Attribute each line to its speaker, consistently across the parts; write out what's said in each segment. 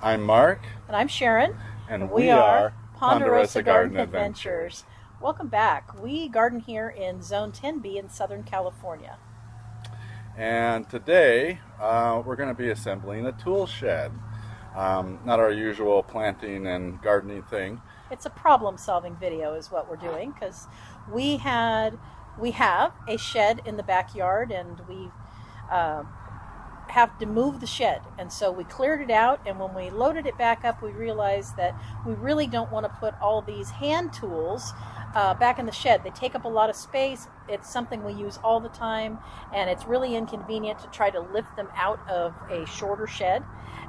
Speaker 1: I'm Mark,
Speaker 2: And I'm Sharon,
Speaker 1: and
Speaker 2: we
Speaker 1: we
Speaker 2: are
Speaker 1: are
Speaker 2: Ponderosa
Speaker 1: Ponderosa
Speaker 2: Garden
Speaker 1: Garden
Speaker 2: Adventures.
Speaker 1: Adventures.
Speaker 2: Welcome back. We garden here in Zone 10B in Southern California.
Speaker 1: And today we're going to be assembling a tool shed. Not our usual planting and gardening thing.
Speaker 2: It's a problem-solving video is what we're doing because we had we have a shed in the backyard and we uh, have to move the shed. And so we cleared it out, and when we loaded it back up, we realized that we really don't want to put all these hand tools back in the shed. They take up a lot of space. It's something we use all the time, and it's really inconvenient to try to lift them out of a shorter shed.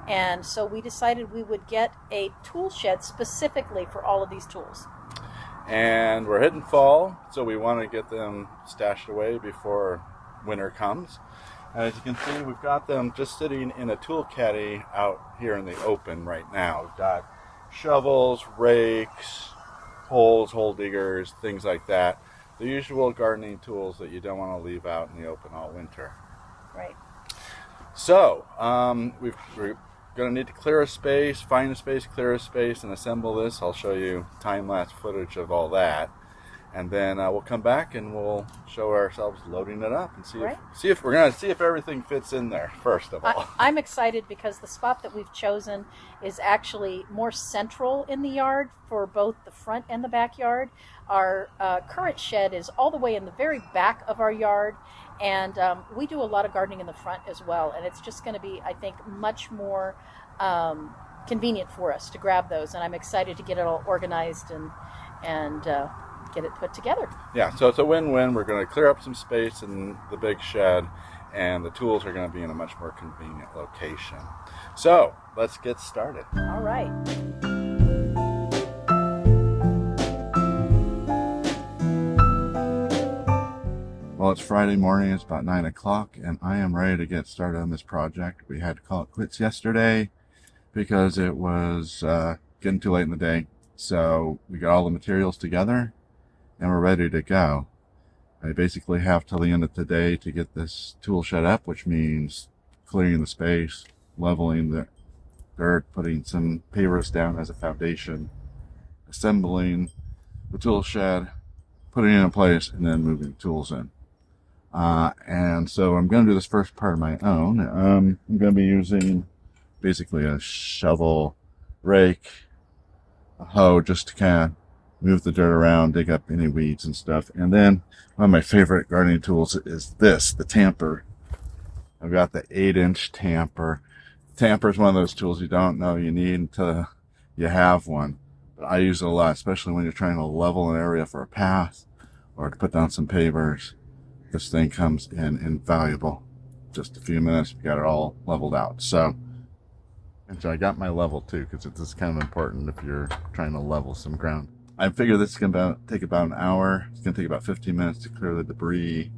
Speaker 2: And so we decided we would get a tool shed specifically for all of these tools.
Speaker 1: And we're hitting fall, so we want to get them stashed away before winter comes. As you can see, we've got them just sitting in a tool caddy out here in the open right now. We've got shovels, rakes, holes, hole diggers, things like that. The usual gardening tools that you don't want to leave out in the open all winter.
Speaker 2: Right.
Speaker 1: So, we're going to need to clear a space, find a space, clear a space, and assemble this. I'll show you time-lapse footage of all that. And then we'll come back and we'll show ourselves loading it up and see if we're going to see if everything fits in there first of all.
Speaker 2: I'm excited because the spot that we've chosen is actually more central in the yard for both the front and the backyard. Our current shed is all the way in the very back of our yard, and we do a lot of gardening in the front as well. And it's just going to be, I think, much more convenient for us to grab those. And I'm excited to get it all organized and get it put together.
Speaker 1: Yeah, so it's a win-win. We're going to clear up some space in the big shed, and the tools are going to be in a much more convenient location. So let's get started.
Speaker 2: All right.
Speaker 1: Well, it's Friday morning. It's about 9 o'clock, and I am ready to get started on this project. We had to call it quits yesterday because it was getting too late in the day. So we got all the materials together, and we're ready to go. I basically have till the end of today to get this tool shed up, which means clearing the space, leveling the dirt, putting some pavers down as a foundation, assembling the tool shed, putting it in place, and then moving the tools in. And so I'm going to do this first part of my own. I'm going to be using basically a shovel, rake, a hoe, just to kind of move the dirt around, dig up any weeds and stuff. And then one of my favorite gardening tools is this, the tamper. I've got the 8-inch tamper. Tamper is one of those tools you don't know you need until you have one. But I use it a lot, especially when you're trying to level an area for a path or to put down some pavers. This thing comes in invaluable. Just a few minutes, we got it all leveled out. And so I got my level too, because it's kind of important if you're trying to level some ground. I figure this is going to take about an hour. It's going to take about 15 minutes to clear the debris.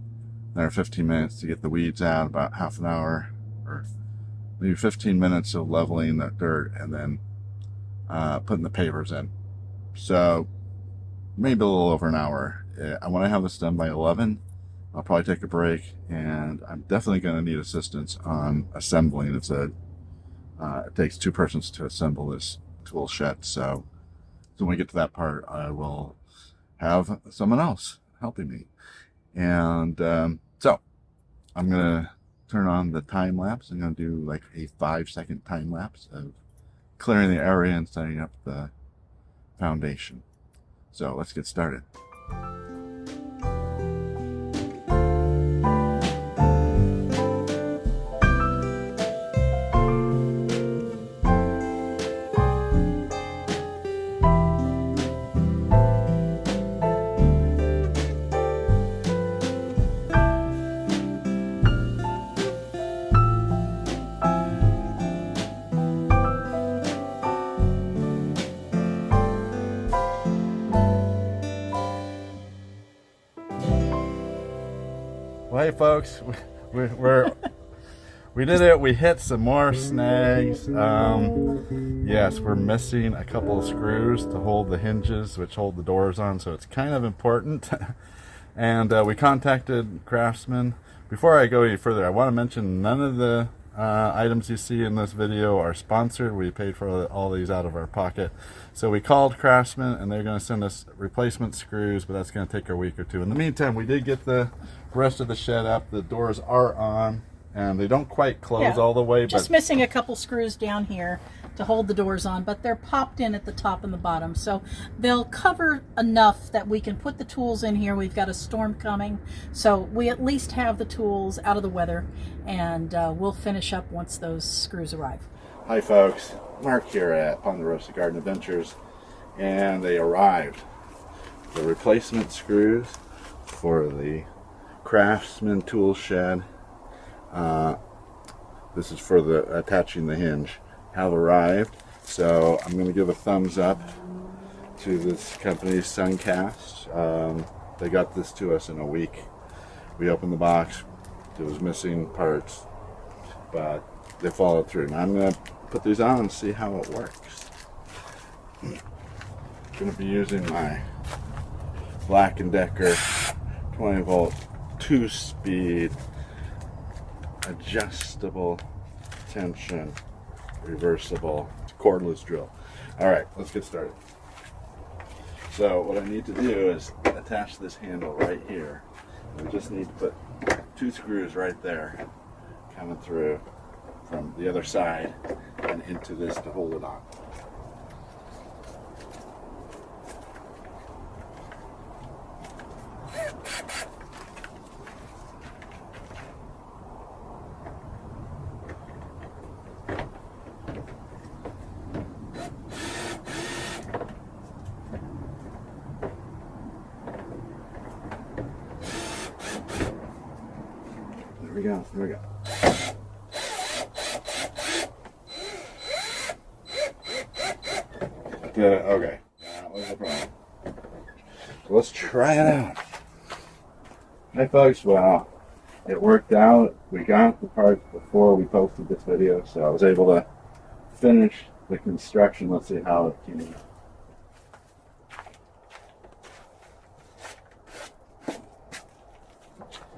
Speaker 1: Another 15 minutes to get the weeds out, about half an hour, or maybe 15 minutes of leveling that dirt, and then putting the pavers in. So maybe a little over an hour. I want to have this done by 11. I'll probably take a break, and I'm definitely going to need assistance on assembling. It takes 2 persons to assemble this tool shed, so when we get to that part, I will have someone else helping me. And so I'm going to turn on the time lapse. I'm going to do like a 5-second time lapse of clearing the area and setting up the foundation. So let's get started. Well, hey folks, we did it. We hit some more snags. Yes, we're missing a couple of screws to hold the hinges, which hold the doors on, so it's kind of important. And we contacted craftsmen. Before I go any further, I want to mention none of the items you see in this video are sponsored. We paid for all these out of our pocket. So we called Craftsman and they're going to send us replacement screws, but that's going to take a week or two. In the meantime, we did get the rest of the shed up. The doors are on and they don't quite close all the way.
Speaker 2: Just missing a couple screws down here to hold the doors on, but they're popped in at the top and the bottom, so they'll cover enough that we can put the tools in here. We've got a storm coming, so we at least have the tools out of the weather, and we'll finish up once those screws arrive.
Speaker 1: Hi folks, Mark here at Ponderosa Garden Adventures, and they arrived. The replacement screws for the Craftsman tool shed. This is for the attaching the hinge, have arrived. So I'm going to give a thumbs up to this company, Suncast. They got this to us in a week. We opened the box, it was missing parts, but they followed through. Now I'm going to put these on and see how it works. I'm going to be using my Black & Decker 20 volt 2-speed adjustable tension reversible cordless drill. All right, let's get started. So what I need to do is attach this handle right here. We just need to put 2 screws right there coming through from the other side and into this to hold it on. Here we go. Okay, that was the problem. So let's try it out. Hi folks, well, it worked out. We got the parts before we posted this video, so I was able to finish the construction. Let's see how it came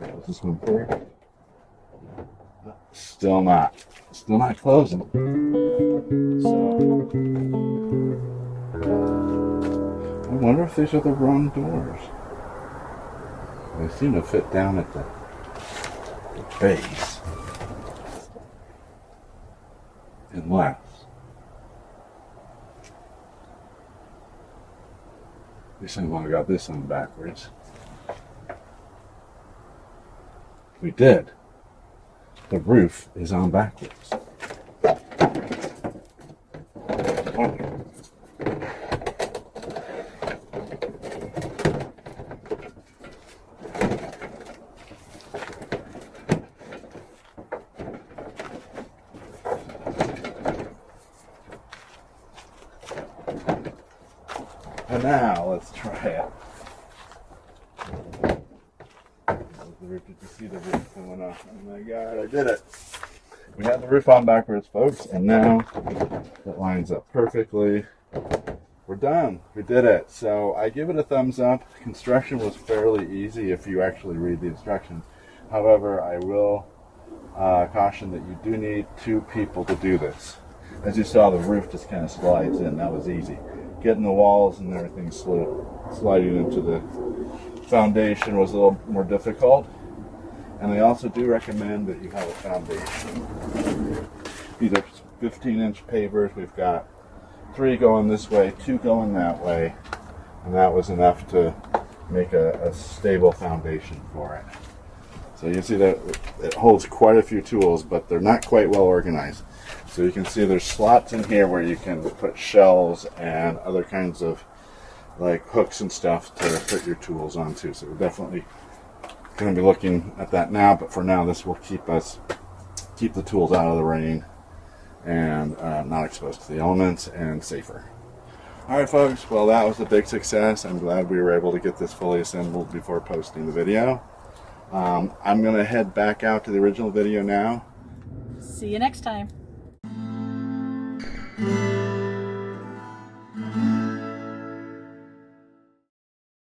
Speaker 1: out. Is this one clear? Still not closing. So I wonder if these are the wrong doors. They seem to fit down at the base. Unless we somehow got this on backwards. We did. The roof is on backwards. Oh. And now let's try it. Did you see the roof coming off? Oh my god, I did it. We had the roof on backwards, folks, and now it lines up perfectly. We're done. We did it. So I give it a thumbs up. Construction was fairly easy if you actually read the instructions. However, I will caution that you do need 2 people to do this. As you saw, the roof just kind of slides in. That was easy. Getting the walls and everything sliding into the foundation was a little more difficult. And they also do recommend that you have a foundation. These are 15-inch pavers. We've got 3 going this way, 2 going that way, and that was enough to make a stable foundation for it. So you see that it holds quite a few tools, but they're not quite well organized. So you can see there's slots in here where you can put shelves and other kinds of like hooks and stuff to put your tools onto. So we're definitely going to be looking at that now, but for now this will keep the tools out of the rain and not exposed to the elements and safer. Alright folks, well that was a big success. I'm glad we were able to get this fully assembled before posting the video. I'm going to head back out to the original video now.
Speaker 2: See you next time.